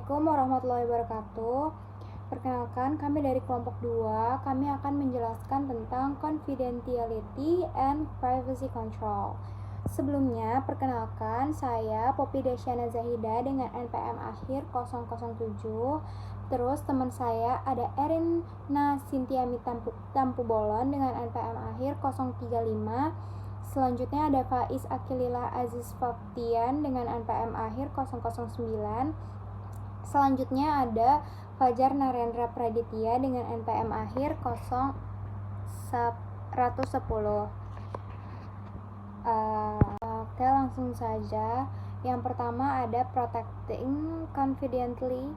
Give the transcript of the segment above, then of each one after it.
Assalamualaikum warahmatullahi wabarakatuh. Perkenalkan, kami dari kelompok 2. Kami akan menjelaskan tentang confidentiality and privacy control. Sebelumnya, perkenalkan saya Poppy Desyana Zahida dengan NPM akhir 007. Terus teman saya ada Erina Sintiami Tampu Bolon dengan NPM akhir 035. Selanjutnya ada Faiz Akilillah Aziz Faktian dengan NPM akhir 009. Selanjutnya ada Fajar Narendra Praditya dengan NPM akhir 0110. Oke, langsung saja. Yang pertama ada protecting confidentiality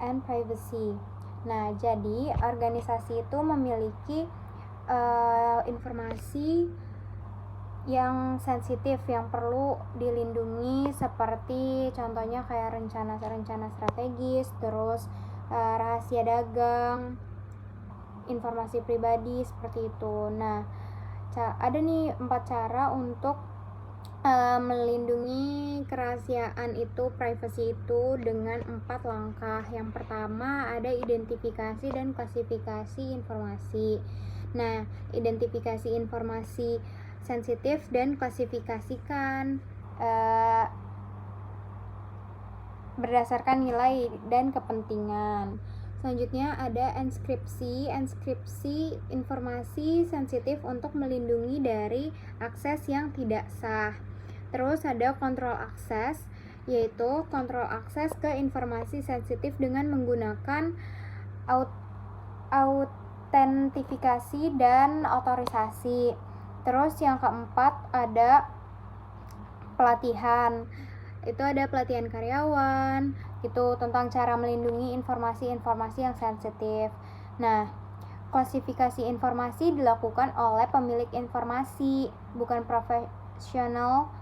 and privacy. Nah, jadi organisasi itu memiliki informasi yang sensitif yang perlu dilindungi, seperti contohnya kayak rencana strategis, terus rahasia dagang, informasi pribadi, seperti itu. Nah, ada nih 4 cara untuk melindungi kerahasiaan itu, privacy itu, dengan 4 langkah. Yang pertama ada identifikasi dan klasifikasi informasi. Nah, identifikasi informasi sensitif dan klasifikasikan berdasarkan nilai dan kepentingan. Selanjutnya ada enskripsi informasi sensitif untuk melindungi dari akses yang tidak sah. Terus ada kontrol akses, yaitu kontrol akses ke informasi sensitif dengan menggunakan autentifikasi dan otorisasi. Terus yang keempat ada pelatihan. Itu ada pelatihan karyawan, itu tentang cara melindungi informasi yang sensitif. Nah, klasifikasi informasi dilakukan oleh pemilik informasi, bukan profesional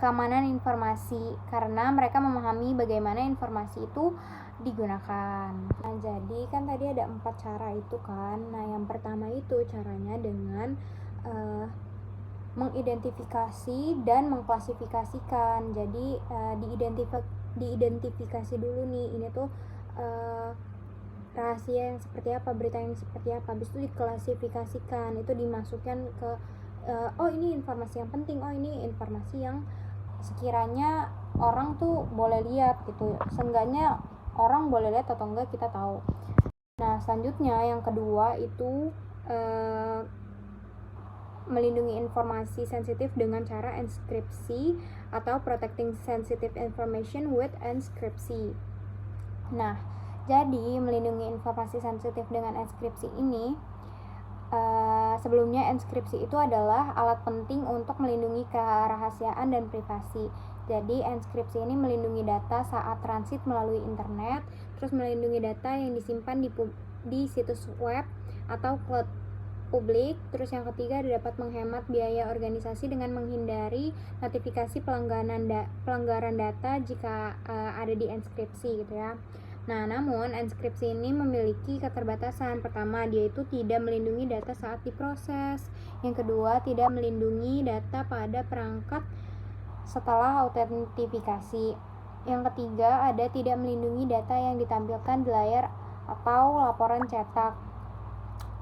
keamanan informasi, karena mereka memahami bagaimana informasi itu digunakan. Nah, jadi kan tadi ada 4 cara itu kan. Nah, yang pertama itu caranya dengan mengidentifikasi dan mengklasifikasikan. Jadi diidentifikasi dulu nih, ini tuh rahasia yang seperti apa, berita yang seperti apa. Habis itu diklasifikasikan, itu dimasukkan ke oh ini informasi yang penting, oh ini informasi yang sekiranya orang tuh boleh lihat gitu, seenggaknya orang boleh lihat atau enggak kita tahu. Nah, selanjutnya yang kedua itu melindungi informasi sensitif dengan cara enskripsi atau protecting sensitive information with enskripsi. Nah, jadi melindungi informasi sensitif dengan enskripsi ini, sebelumnya enskripsi itu adalah alat penting untuk melindungi kerahasiaan dan privasi. Jadi enskripsi ini melindungi data saat transit melalui internet, terus melindungi data yang disimpan di situs web atau cloud publik. Terus yang ketiga dapat menghemat biaya organisasi dengan menghindari notifikasi pelanggaran data jika ada di enskripsi gitu ya. Nah, namun enskripsi ini memiliki keterbatasan. Pertama, dia itu tidak melindungi data saat diproses. Yang kedua, tidak melindungi data pada perangkat setelah autentifikasi. Yang ketiga, ada tidak melindungi data yang ditampilkan di layar atau laporan cetak.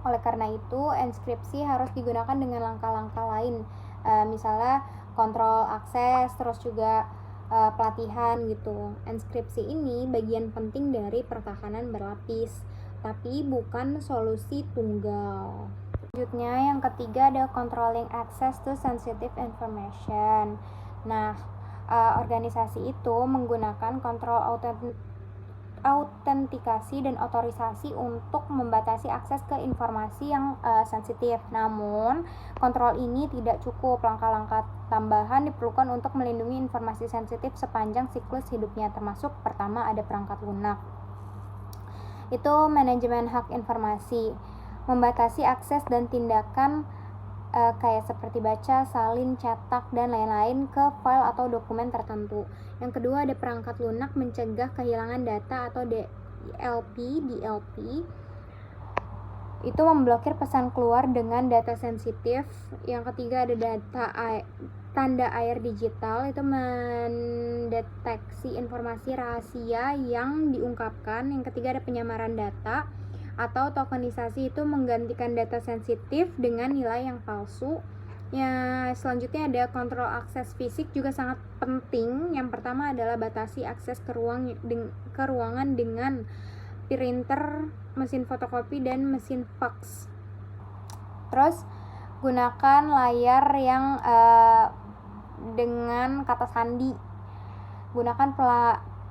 Oleh karena itu, enskripsi harus digunakan dengan langkah-langkah lain, misalnya kontrol akses, terus juga pelatihan gitu. Enskripsi ini bagian penting dari pertahanan berlapis, tapi bukan solusi tunggal. Selanjutnya yang ketiga ada controlling access to sensitive information. Nah, organisasi itu menggunakan kontrol autentikasi dan otorisasi untuk membatasi akses ke informasi yang sensitif. Namun, kontrol ini tidak cukup. Langkah-langkah tambahan diperlukan untuk melindungi informasi sensitif sepanjang siklus hidupnya, termasuk pertama ada perangkat lunak. Itu manajemen hak informasi, membatasi akses dan tindakan kayak seperti baca, salin, cetak, dan lain-lain ke file atau dokumen tertentu. Yang kedua ada perangkat lunak, mencegah kehilangan data atau DLP. Itu memblokir pesan keluar dengan data sensitif. Yang ketiga ada tanda air digital itu mendeteksi informasi rahasia yang diungkapkan. Yang ketiga ada penyamaran data atau tokenisasi, itu menggantikan data sensitif dengan nilai yang palsu. Ya, selanjutnya ada kontrol akses fisik juga sangat penting. Yang pertama adalah batasi akses ke ruangan dengan printer, mesin fotokopi, dan mesin fax. Terus gunakan layar yang dengan kata sandi. Gunakan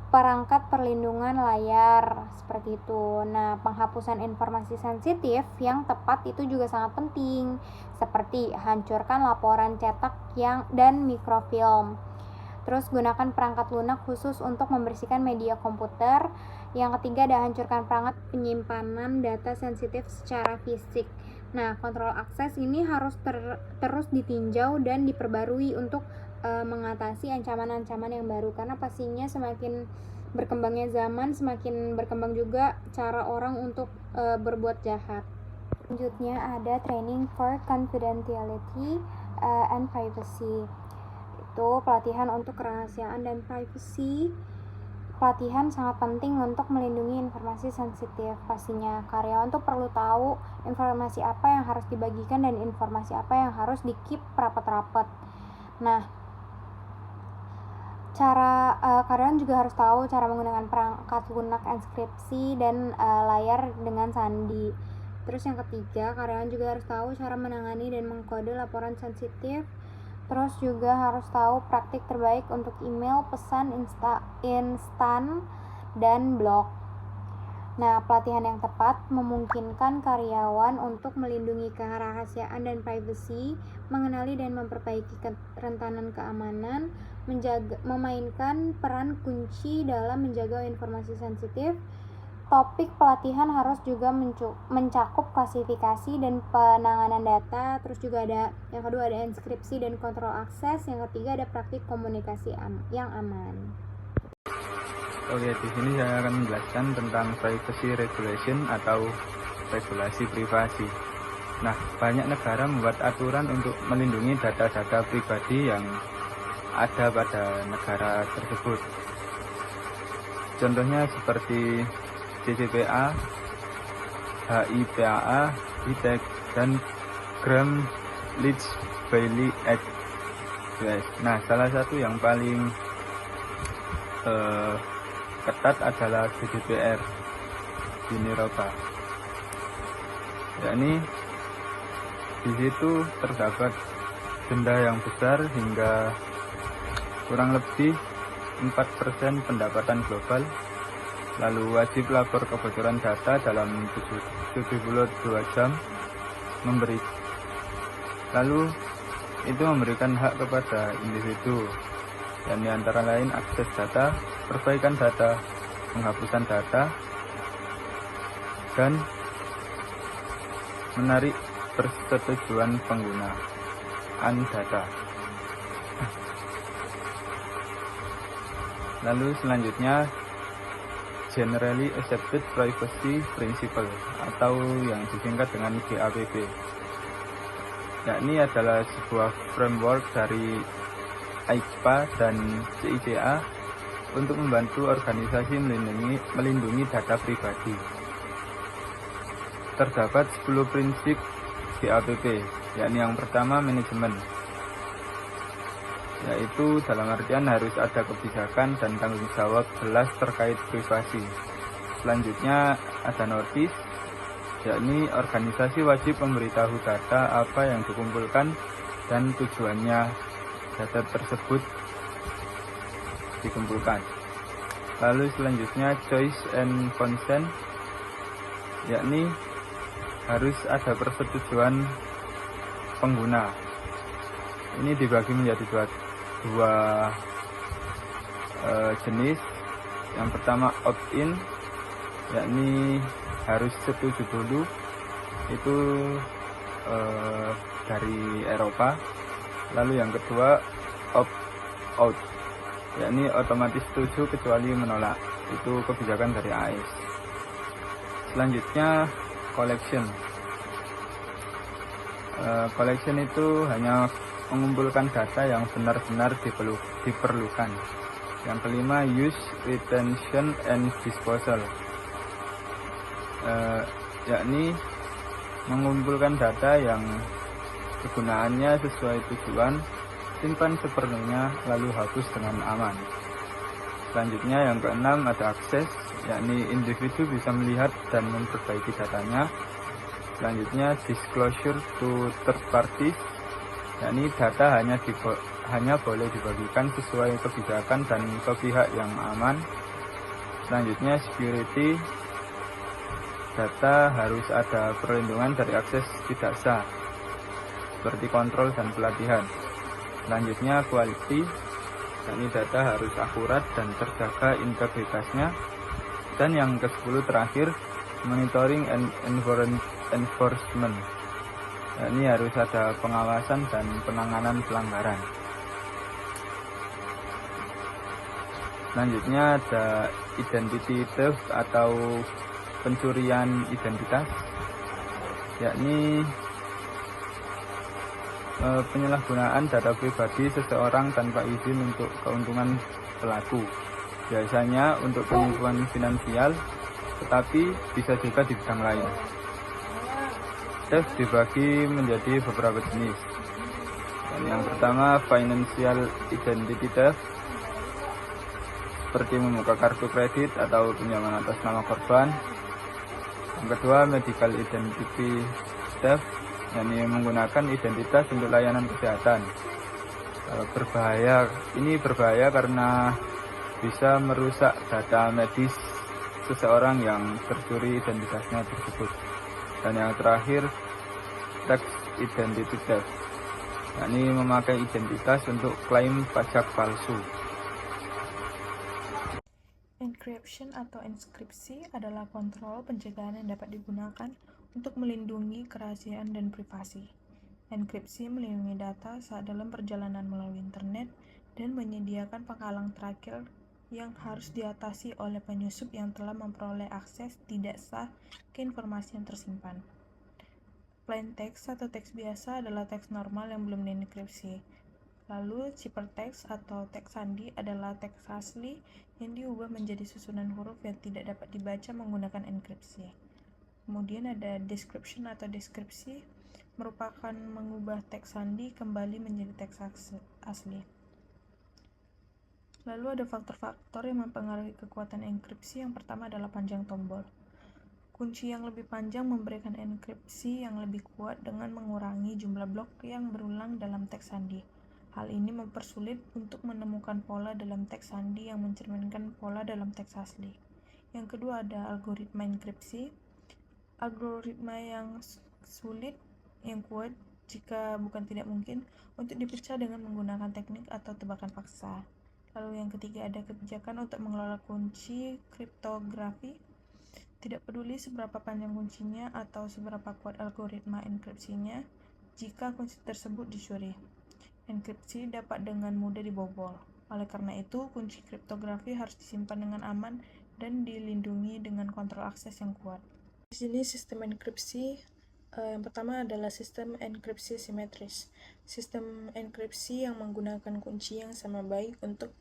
perangkat perlindungan layar seperti itu. Nah, penghapusan informasi sensitif yang tepat itu juga sangat penting, seperti hancurkan laporan cetak dan mikrofilm. Terus gunakan perangkat lunak khusus untuk membersihkan media komputer. Yang ketiga ada hancurkan perangkat penyimpanan data sensitif secara fisik. Nah, kontrol akses ini harus terus ditinjau dan diperbarui untuk mengatasi ancaman-ancaman yang baru, karena pastinya semakin berkembangnya zaman, semakin berkembang juga cara orang untuk berbuat jahat. Selanjutnya ada training for confidentiality and privacy. Itu pelatihan untuk kerahasiaan dan privacy. Pelatihan sangat penting untuk melindungi informasi sensitif. Pastinya karyawan tuh perlu tahu informasi apa yang harus dibagikan dan informasi apa yang harus di-keep rapat-rapat. Nah, karyawan juga harus tahu cara menggunakan perangkat lunak, enkripsi, dan layar dengan sandi. Terus yang ketiga, karyawan juga harus tahu cara menangani dan mengkode laporan sensitif. Terus juga harus tahu praktik terbaik untuk email, pesan instan, dan blog. Nah, pelatihan yang tepat memungkinkan karyawan untuk melindungi kerahasiaan dan privacy, mengenali dan memperbaiki kerentanan keamanan, memainkan peran kunci dalam menjaga informasi sensitif. Topik pelatihan harus juga mencakup klasifikasi dan penanganan data. Terus juga ada yang kedua ada enkripsi dan kontrol akses. Yang ketiga ada praktik komunikasi yang aman. Oke, di sini saya akan menjelaskan tentang privacy regulation atau regulasi privasi. Nah, banyak negara membuat aturan untuk melindungi data-data pribadi yang ada pada negara tersebut. Contohnya seperti CCPA, HIPAA, HITEC, dan Gramm-Leach-Bliley Act. Nah, salah satu yang paling ketat adalah GDPR di Eropa. Yakni di situ terdapat denda yang besar hingga kurang lebih 4% pendapatan global, lalu wajib lapor kebocoran data dalam 72 jam lalu itu memberikan hak kepada individu, dan antara lain akses data, perbaikan data, penghapusan data, dan menarik persetujuan penggunaan data. Lalu selanjutnya Generally Accepted Privacy Principle atau yang disingkat dengan GAPP. Yakni adalah sebuah framework dari ICPA dan CICA untuk membantu organisasi melindungi data pribadi. Terdapat 10 prinsip GAPP, yakni yang pertama manajemen, yaitu dalam artian harus ada kebijakan dan tanggung jawab jelas terkait privasi. Selanjutnya ada notice, yakni organisasi wajib memberitahu data apa yang dikumpulkan dan tujuannya data tersebut dikumpulkan. Lalu selanjutnya choice and consent, yakni harus ada persetujuan pengguna. Ini dibagi menjadi dua jenis. Yang pertama opt-in, yakni harus setuju dulu, itu dari Eropa. Lalu yang kedua opt-out, yakni otomatis setuju kecuali menolak, itu kebijakan dari AS. Selanjutnya collection. Collection itu hanya mengumpulkan data yang benar-benar diperlukan. Yang kelima, use, retention, and disposal, yakni mengumpulkan data yang kegunaannya sesuai tujuan, simpan sepenuhnya, lalu hapus dengan aman. Selanjutnya yang keenam ada akses, yakni individu bisa melihat dan memperbaiki datanya. Selanjutnya disclosure to third parties, yakni data hanya boleh dibagikan sesuai kebijakan dan ke pihak yang aman. Selanjutnya security, data harus ada perlindungan dari akses tidak sah, seperti kontrol dan pelatihan. Selanjutnya quality, yakni data harus akurat dan terjaga integritasnya. Dan yang ke-10 terakhir, monitoring and enforcement, yakni harus ada pengawasan dan penanganan pelanggaran. Selanjutnya ada identity theft atau pencurian identitas, yakni penyalahgunaan data pribadi seseorang tanpa izin untuk keuntungan pelaku, biasanya untuk penipuan finansial, tetapi bisa juga di bidang lain. Theft dibagi menjadi beberapa jenis. Dan yang pertama, financial identity theft, seperti membuka kartu kredit atau pinjaman atas nama korban. Yang kedua, medical identity theft, yakni menggunakan identitas untuk layanan kesehatan. Ini berbahaya karena bisa merusak data medis seseorang yang tercuri identitasnya tersebut. Dan yang terakhir, tax identity theft, yakni memakai identitas untuk klaim pajak palsu. Encryption atau enskripsi adalah kontrol pencegahan yang dapat digunakan untuk melindungi kerahasiaan dan privasi. Enkripsi melindungi data saat dalam perjalanan melalui internet dan menyediakan penghalang terakhir yang harus diatasi oleh penyusup yang telah memperoleh akses tidak sah ke informasi yang tersimpan. Plain text atau teks biasa adalah teks normal yang belum dienkripsi. Lalu ciphertext atau teks sandi adalah teks asli yang diubah menjadi susunan huruf yang tidak dapat dibaca menggunakan enkripsi. Kemudian ada description atau deskripsi, merupakan mengubah teks sandi kembali menjadi teks asli. Lalu ada faktor-faktor yang mempengaruhi kekuatan enkripsi. Yang pertama adalah panjang tombol. Kunci yang lebih panjang memberikan enkripsi yang lebih kuat dengan mengurangi jumlah blok yang berulang dalam teks sandi. Hal ini mempersulit untuk menemukan pola dalam teks sandi yang mencerminkan pola dalam teks asli. Yang kedua ada algoritma enkripsi. Algoritma yang sulit, yang kuat, jika bukan tidak mungkin, untuk dipecah dengan menggunakan teknik atau tebakan paksa. Lalu yang ketiga ada kebijakan untuk mengelola kunci kriptografi. Tidak peduli seberapa panjang kuncinya atau seberapa kuat algoritma enkripsinya, jika kunci tersebut dicuri, enkripsi dapat dengan mudah dibobol. Oleh karena itu, kunci kriptografi harus disimpan dengan aman dan dilindungi dengan kontrol akses yang kuat. Di sini sistem enkripsi yang pertama adalah sistem enkripsi simetris. Sistem enkripsi yang menggunakan kunci yang sama baik untuk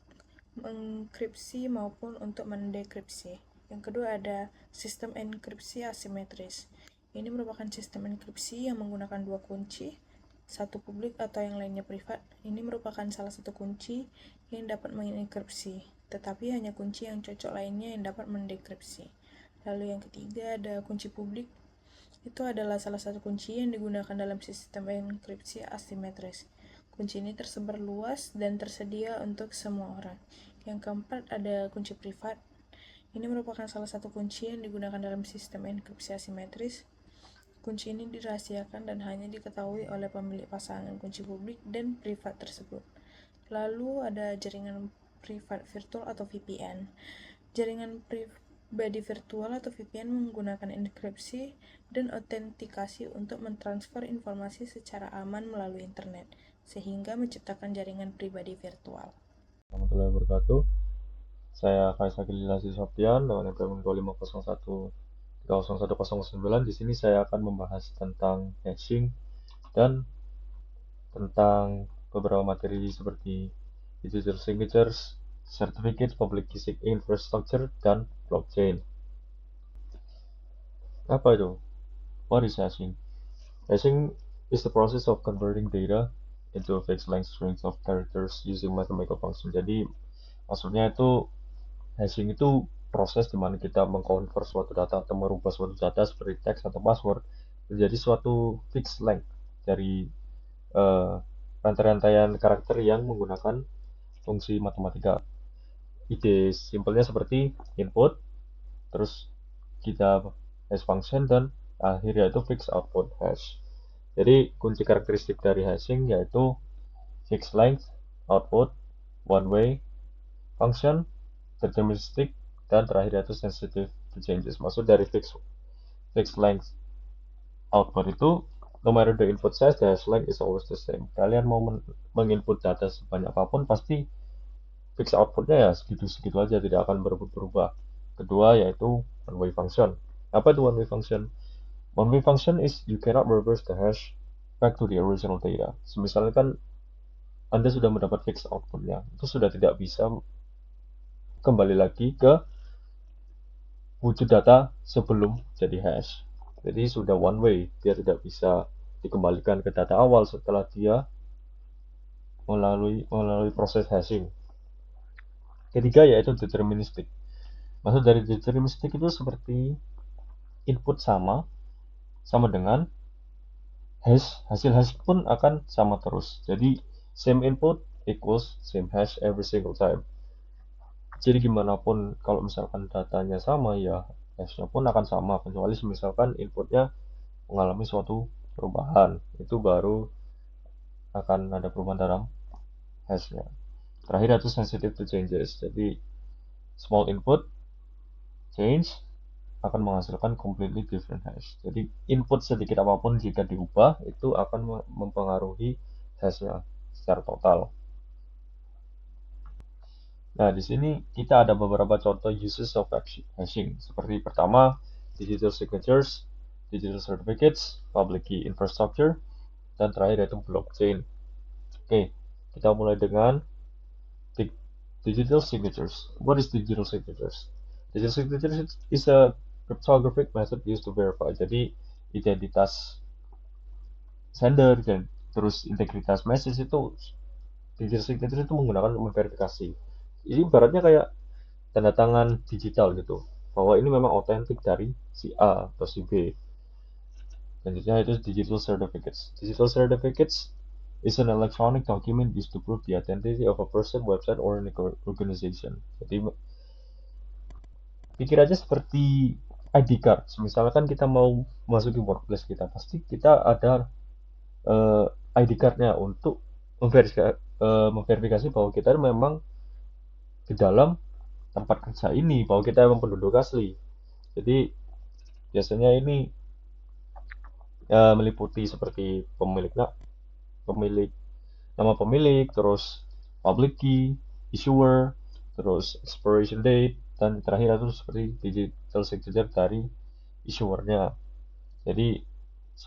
mengenkripsi maupun untuk mendekripsi. Yang kedua ada sistem enkripsi asimetris. Ini merupakan sistem enkripsi yang menggunakan dua kunci, satu publik atau yang lainnya privat. Ini merupakan salah satu kunci yang dapat mengenkripsi, tetapi hanya kunci yang cocok lainnya yang dapat mendekripsi. Lalu yang ketiga ada kunci publik. Itu adalah salah satu kunci yang digunakan dalam sistem enkripsi asimetris. Kunci ini tersebar luas dan tersedia untuk semua orang. Yang keempat ada kunci privat. Ini merupakan salah satu kunci yang digunakan dalam sistem enkripsi asimetris. Kunci ini dirahasiakan dan hanya diketahui oleh pemilik pasangan kunci publik dan privat tersebut. Lalu ada jaringan privat virtual atau VPN. Jaringan pribadi virtual atau VPN menggunakan enkripsi dan autentikasi untuk mentransfer informasi secara aman melalui internet, sehingga menciptakan jaringan pribadi virtual. Warahmatullahi wabarakatuh. Saya Faisal Gililasi Softian dengan NPM 2501 Di sini saya akan membahas tentang hashing dan tentang beberapa materi seperti digital signatures, certificates, public key infrastructure, dan blockchain. Apa itu? What is hashing? Hashing is the process of converting data into a fixed length strings of characters using mathematical function. Jadi maksudnya itu hashing itu proses di mana kita mengkonvert suatu data atau merubah suatu data seperti teks atau password menjadi suatu fixed length dari rantai-rantaian karakter yang menggunakan fungsi matematika. Ide simpelnya seperti input, terus kita hash function, dan akhirnya itu fixed output hash. Jadi kunci karakteristik dari hashing yaitu fixed length, output, one way, function, deterministic, dan terakhir yaitu sensitive to changes. Maksud dari fixed length output itu, no matter the input size, the hash length is always the same. Kalian mau menginput data sebanyak apapun, pasti fixed outputnya ya segitu-segitu aja, tidak akan berubah. Kedua yaitu one way function. Apa itu one way function? One way function is you cannot reverse the hash back to the original data. Misalnya kan Anda sudah mendapat fixed outputnya, itu sudah tidak bisa kembali lagi ke wujud data sebelum jadi hash. Jadi sudah one way, dia tidak bisa dikembalikan ke data awal setelah dia melalui proses hashing. Ketiga yaitu deterministic. Maksud dari deterministic itu seperti input sama dengan hasil hash pun akan sama terus. Jadi same input equals same hash every single time. Jadi gimana pun kalau misalkan datanya sama ya hashnya pun akan sama, kecuali misalkan inputnya mengalami suatu perubahan, itu baru akan ada perubahan dalam hashnya. Terakhir itu sensitive to changes. Jadi small input change akan menghasilkan completely different hash. Jadi input sedikit apapun jika diubah itu akan mempengaruhi hashnya secara total. Nah, di sini kita ada beberapa contoh uses of hashing. Seperti pertama, digital signatures, digital certificates, public key infrastructure, dan terakhir yaitu blockchain. Oke, kita mulai dengan digital signatures. What is digital signatures? Digital signatures is a cryptographic method used to verify. Jadi identitas sender dan terus integritas message itu, digital signature itu menggunakan memverifikasi. Ini ibaratnya kayak tanda tangan digital gitu, bahwa ini memang otentik dari si A atau si B. Selanjutnya itu digital certificates. Digital certificates is an electronic document used to prove the identity of a person, website, or an organization. Jadi pikir aja seperti ID card. Misalkan kita mau masuk di workplace kita, pasti kita ada ID card-nya untuk memverifikasi bahwa kita memang di dalam tempat kerja ini, bahwa kita memang penduduk asli. Jadi biasanya ini meliputi seperti nama pemilik, terus public key, issuer, terus expiration date, dan terakhir itu seperti digital signature dari issuernya. Jadi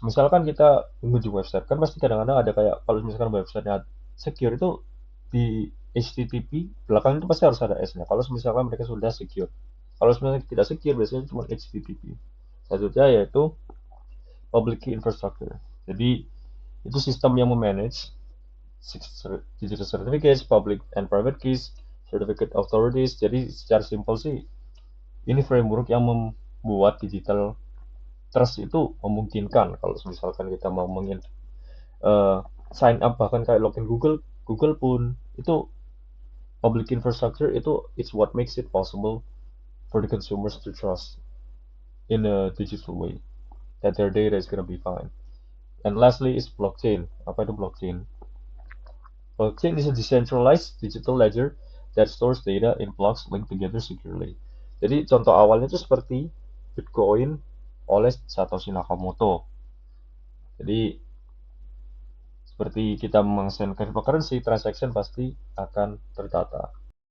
misalkan kita mengunjungi website, kan pasti kadang-kadang ada kayak, kalau misalkan websitenya secure itu di HTTP belakang itu pasti harus ada S-nya. Kalau misalkan mereka sudah secure, kalau misalnya tidak secure biasanya cuma HTTP. Selanjutnya yaitu public key infrastructure. Jadi itu sistem yang memanage digital certificates, public and private keys, certificate authorities. Jadi secara simpel sih ini framework yang membuat digital trust itu memungkinkan kalau misalkan kita mau sign up, bahkan kayak login Google pun itu public infrastructure itu it's what makes it possible for the consumers to trust in a digital way that their data is gonna be fine. And lastly is blockchain. Apa itu blockchain? Blockchain is a decentralized digital ledger that stores data in blocks linked together securely. Jadi contoh awalnya itu seperti Bitcoin oleh Satoshi Nakamoto. Jadi seperti kita meng-send cryptocurrency, transaction pasti akan terdata.